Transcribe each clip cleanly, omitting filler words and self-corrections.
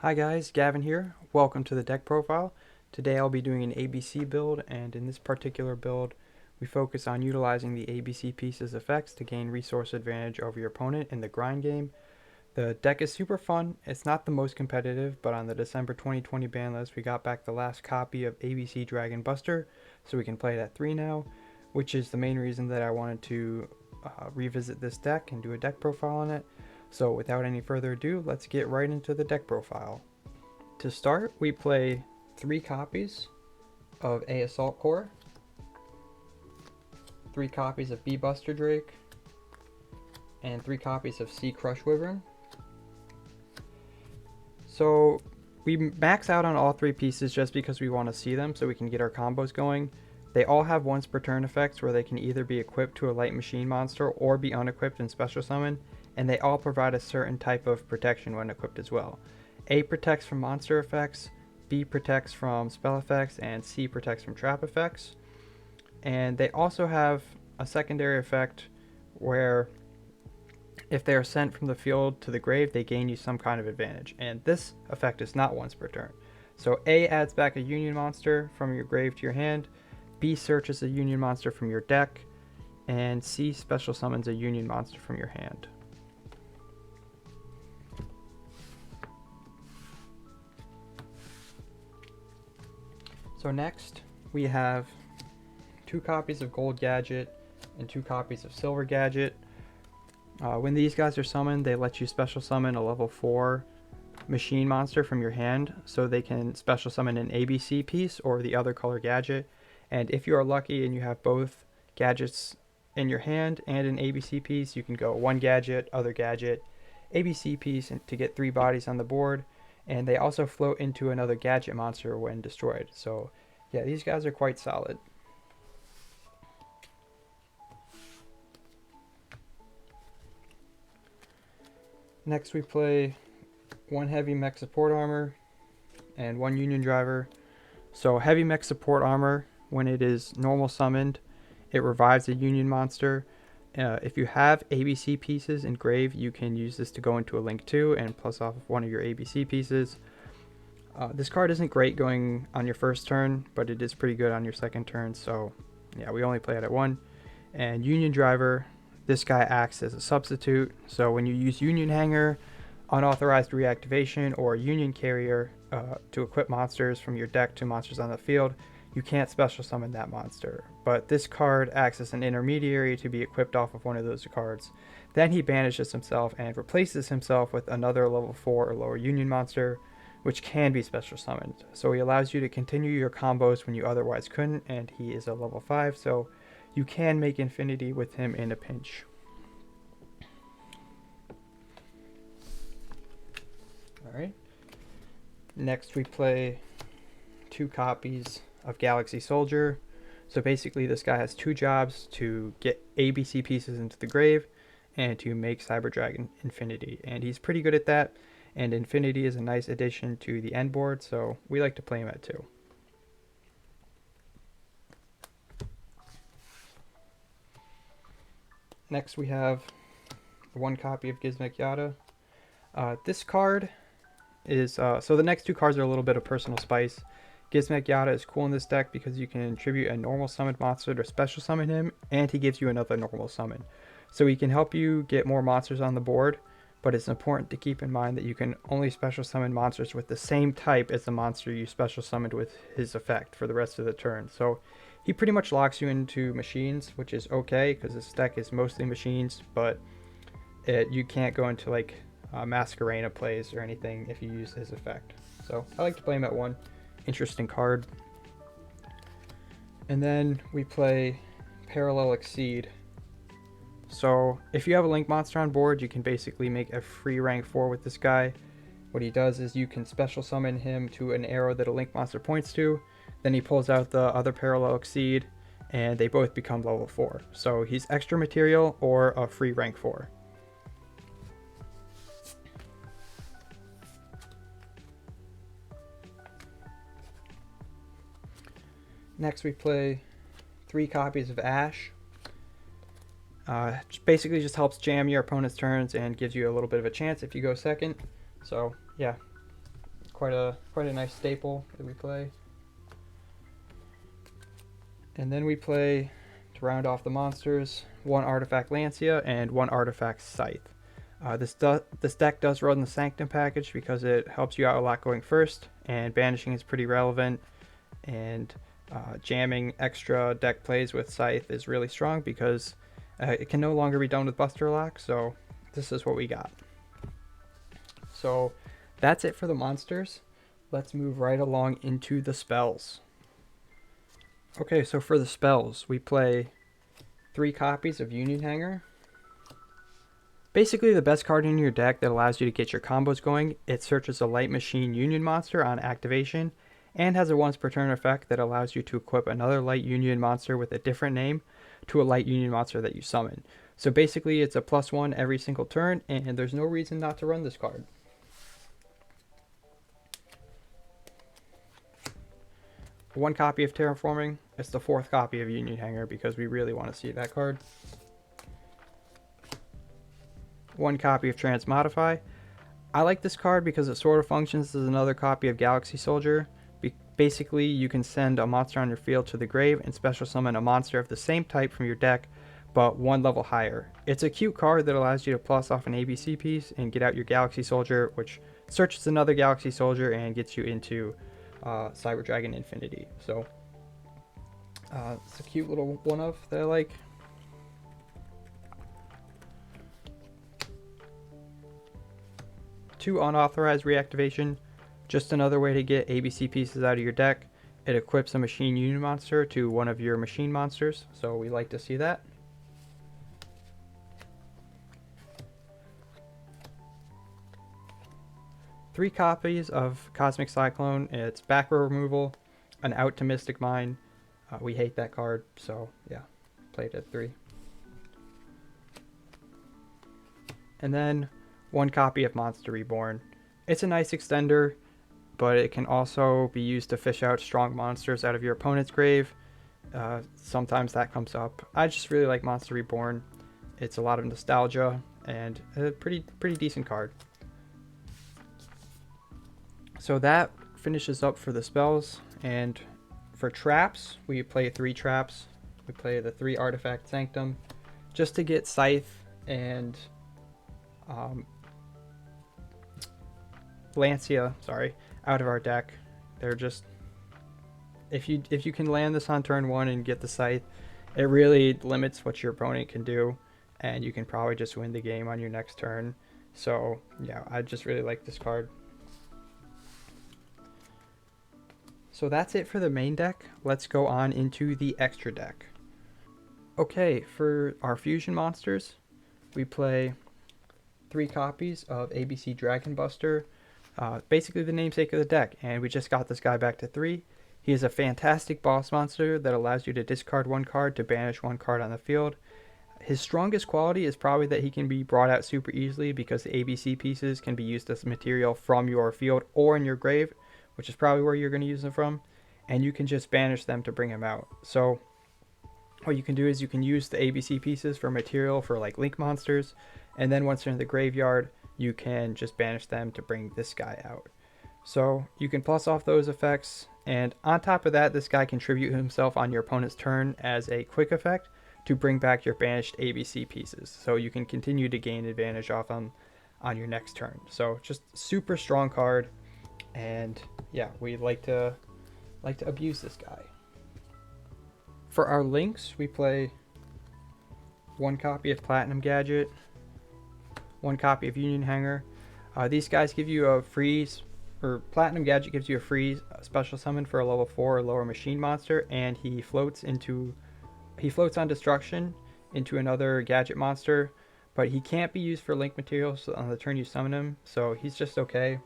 Hi guys, Gavin here. Welcome to the deck profile. Today I'll be doing an ABC build, and in this particular build we focus on utilizing the ABC pieces effects to gain resource advantage over your opponent in the grind game. The deck is super fun. It's not the most competitive, but on the December 2020 ban list we got back the last copy of ABC Dragon Buster, so we can play it at 3 now, which is the main reason that I wanted to revisit this deck and do a deck profile on it. So without any further ado, let's get right into the deck profile. To start, we play 3 copies of A Assault Core, 3 copies of B Buster Drake, and 3 copies of C Crush Wyvern. So we max out on all 3 pieces just because we want to see them so we can get our combos going. They all have once per turn effects where they can either be equipped to a light machine monster or be unequipped and special summon, and they all provide a certain type of protection when equipped as well. A protects from monster effects, B protects from spell effects, and C protects from trap effects. And they also have a secondary effect where if they are sent from the field to the grave, they gain you some kind of advantage. And this effect is not once per turn. So A adds back a union monster from your grave to your hand, B searches a union monster from your deck, and C special summons a union monster from your hand. So next, we have 2 copies of Gold Gadget and 2 copies of Silver Gadget. When these guys are summoned, they let you special summon a level 4 machine monster from your hand, so they can special summon an ABC piece or the other color gadget. And if you are lucky and you have both gadgets in your hand and an ABC piece, you can go 1 gadget, other gadget, ABC piece to get 3 bodies on the board. And they also float into another gadget monster when destroyed. So yeah, these guys are quite solid. Next we play 1 heavy mech support armor and 1 union driver. So heavy mech support armor, when it is normal summoned, it revives a union monster. If you have ABC pieces in grave, you can use this to go into a link 2 and plus off one of your ABC pieces. This card isn't great going on your first turn, but it is pretty good on your second turn, so yeah, we only play it at 1. And Union Driver, this guy acts as a substitute, so when you use Union Hanger, Unauthorized Reactivation, or Union Carrier to equip monsters from your deck to monsters on the field, you can't special summon that monster. But this card acts as an intermediary to be equipped off of one of those cards. Then he banishes himself and replaces himself with another level 4 or lower Union monster, which can be special summoned. So he allows you to continue your combos when you otherwise couldn't, and he is a level 5, so you can make infinity with him in a pinch. Alright. Next we play 2 copies of Galaxy Soldier. So basically this guy has 2 jobs: to get ABC pieces into the grave and to make Cyber Dragon infinity. And he's pretty good at that. And infinity is a nice addition to the end board, so we like to play him at 2. Next we have 1 copy of GlitchxCity. This card is, so the next 2 cards are a little bit of personal spice. GlitchxCity is cool in this deck because you can attribute a normal summoned monster to special summon him, and he gives you another normal summon. So he can help you get more monsters on the board, but it's important to keep in mind that you can only special summon monsters with the same type as the monster you special summoned with his effect for the rest of the turn. So he pretty much locks you into machines, which is okay because this deck is mostly machines, but you can't go into like Masquerena plays or anything if you use his effect. So I like to play him at 1. Interesting card. And then we play Parallel Exceed. So if you have a link monster on board, you can basically make a free rank 4 with this guy. What he does is you can special summon him to an arrow that a link monster points to, then he pulls out the other Parallel Exceed, and they both become level 4. So he's extra material or a free rank 4. Next we play 3 copies of Ash. Basically just helps jam your opponent's turns and gives you a little bit of a chance if you go second. So yeah, quite a nice staple that we play. And then we play, to round off the monsters, 1 artifact Lancia and 1 artifact Scythe. This deck does run the Sanctum package because it helps you out a lot going first, and banishing is pretty relevant, and jamming extra deck plays with Scythe is really strong because it can no longer be done with Buster Lock, so this is what we got. So that's it for the monsters. Let's move right along into the spells. Okay, so for the spells, we play 3 copies of Union Hanger. Basically the best card in your deck that allows you to get your combos going. It searches a Light Machine Union monster on activation and has a once per turn effect that allows you to equip another Light Union monster with a different name to a Light Union monster that you summon. So basically it's a +1 every single turn, and there's no reason not to run this card. One copy of Terraforming. It's the 4th copy of Union Hanger because we really want to see that card. 1 copy of Transmodify. I like this card because it sort of functions as another copy of Galaxy Soldier. Basically, you can send a monster on your field to the grave and special summon a monster of the same type from your deck, but 1 level higher. It's a cute card that allows you to plus off an ABC piece and get out your Galaxy Soldier, which searches another Galaxy Soldier and gets you into Cyber Dragon Infinity. So it's a cute little one-of that I like. Two unauthorized reactivation, just another way to get ABC pieces out of your deck. It equips a Machine Union monster to one of your machine monsters, so we like to see that. Three copies of Cosmic Cyclone. It's back row removal, an out to Mystic Mine. We hate that card, so yeah, played at 3. And then 1 copy of Monster Reborn. It's a nice extender, but it can also be used to fish out strong monsters out of your opponent's grave. Sometimes that comes up. I just really like Monster Reborn. It's a lot of nostalgia and a pretty decent card. So that finishes up for the spells, and for traps, we play 3 traps. We play the 3 artifact Sanctum just to get Scythe and Lancia, out of our deck. They're just, if you can land this on turn 1 and get the Scythe, it really limits what your opponent can do, and you can probably just win the game on your next turn. So yeah, I just really like this card. So that's it for the main deck. Let's go on into the extra deck. Okay, for our fusion monsters, we play 3 copies of ABC Dragon Buster, basically the namesake of the deck, and we just got this guy back to 3. He is a fantastic boss monster that allows you to discard 1 card to banish 1 card on the field. His strongest quality is probably that he can be brought out super easily because the ABC pieces can be used as material from your field or in your grave, which is probably where you're going to use them from, and you can just banish them to bring him out. So what you can do is you can use the ABC pieces for material for like Link monsters, and then once they're in the graveyard, you can just banish them to bring this guy out. So you can plus off those effects, and on top of that, this guy can tribute himself on your opponent's turn as a quick effect to bring back your banished ABC pieces. So you can continue to gain advantage off them on your next turn. So just super strong card, and yeah, we like to abuse this guy. For our links, we play 1 copy of Platinum Gadget, 1 copy of Union Hanger. These guys give you a freeze, or Platinum Gadget gives you a free special summon for a level 4 or lower machine monster, and he floats on destruction into another gadget monster, but he can't be used for link materials on the turn you summon him, so he's just okay.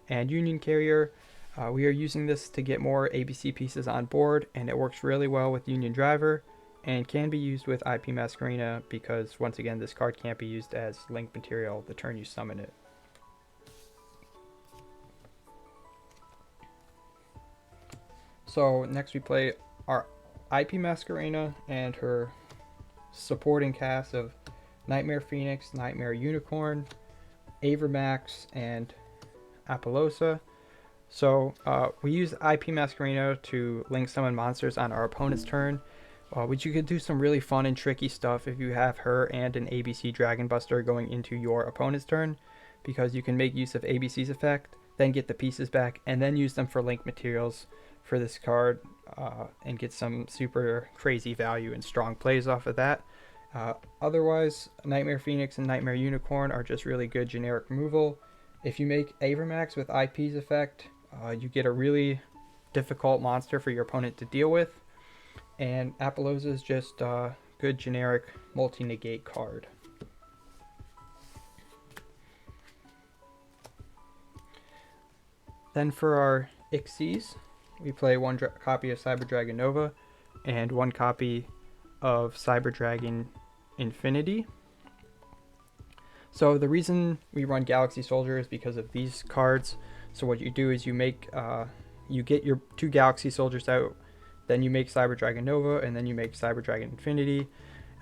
And Union Carrier, we are using this to get more ABC pieces on board, and it works really well with Union Driver and can be used with IP Masquerena because, once again, this card can't be used as link material the turn you summon it. So next we play our IP Masquerena and her supporting cast of Nightmare Phoenix, Nightmare Unicorn, Avermax, and Apollosa. So we use IP Masquerino to link summon monsters on our opponent's turn, which you could do some really fun and tricky stuff if you have her and an ABC Dragon Buster going into your opponent's turn, because you can make use of ABC's effect, then get the pieces back, and then use them for link materials for this card, and get some super crazy value and strong plays off of that. Otherwise, Nightmare Phoenix and Nightmare Unicorn are just really good generic removal. If you make Avermax with IP's effect, you get a really difficult monster for your opponent to deal with. And Apollousa is just a good generic multi-negate card. Then for our Ixies, we play one copy of Cyber Dragon Nova and one copy of Cyber Dragon Infinity. So the reason we run Galaxy Soldier is because of these cards. So what you do is you make, you get your 2 Galaxy Soldiers out, then you make Cyber Dragon Nova, and then you make Cyber Dragon Infinity.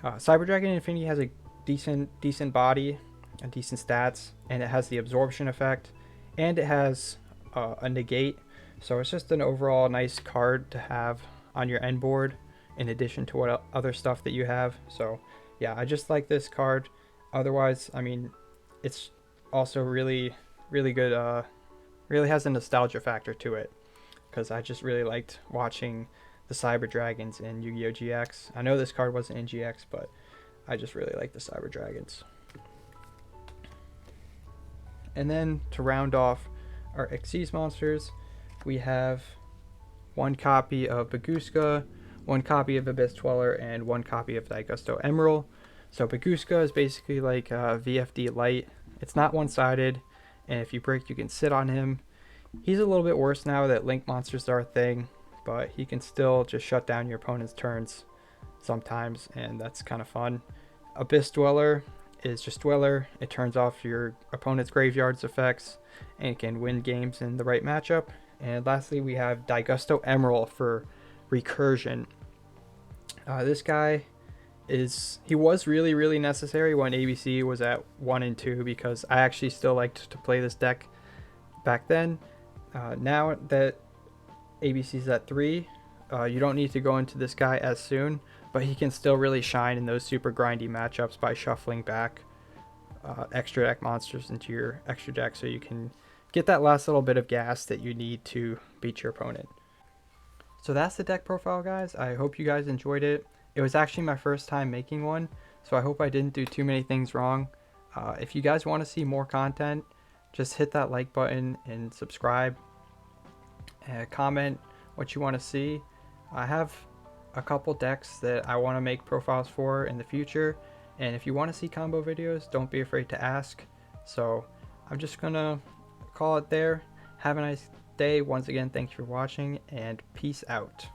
Cyber Dragon Infinity has a decent body, and decent stats, and it has the absorption effect, and it has a negate. So it's just an overall nice card to have on your end board, in addition to what other stuff that you have. So yeah, I just like this card. Otherwise, I mean, it's also really good. Really has a nostalgia factor to it, because I just really liked watching the Cyber Dragons in Yu-Gi-Oh! GX. I know this card wasn't in GX, but I just really like the Cyber Dragons. And then to round off our Xyz monsters, we have one copy of Baguska, one copy of Abyss Dweller, and one copy of Daigusto Emerald. So Baguska is basically like VFD Light. It's not one-sided, and if you break, you can sit on him. He's a little bit worse now that Link monsters are a thing, but he can still just shut down your opponent's turns sometimes, and that's kind of fun. Abyss Dweller is just Dweller. It turns off your opponent's graveyard's effects and can win games in the right matchup. And lastly, we have Daigusto Emerald for recursion. This guy he was really necessary when ABC was at 1 and 2, because I actually still liked to play this deck back then. Now that ABC's at 3, you don't need to go into this guy as soon, but he can still really shine in those super grindy matchups by shuffling back extra deck monsters into your extra deck, so you can get that last little bit of gas that you need to beat your opponent. So that's the deck profile, guys. I hope you guys enjoyed it. It was actually my first time making one, so I hope I didn't do too many things wrong. If you guys want to see more content, just hit that like button and subscribe. Comment what you want to see. I have a couple decks that I want to make profiles for in the future, and if you want to see combo videos, don't be afraid to ask. So I'm just gonna call it there. Have a nice day. Once again, thank you for watching, and peace out.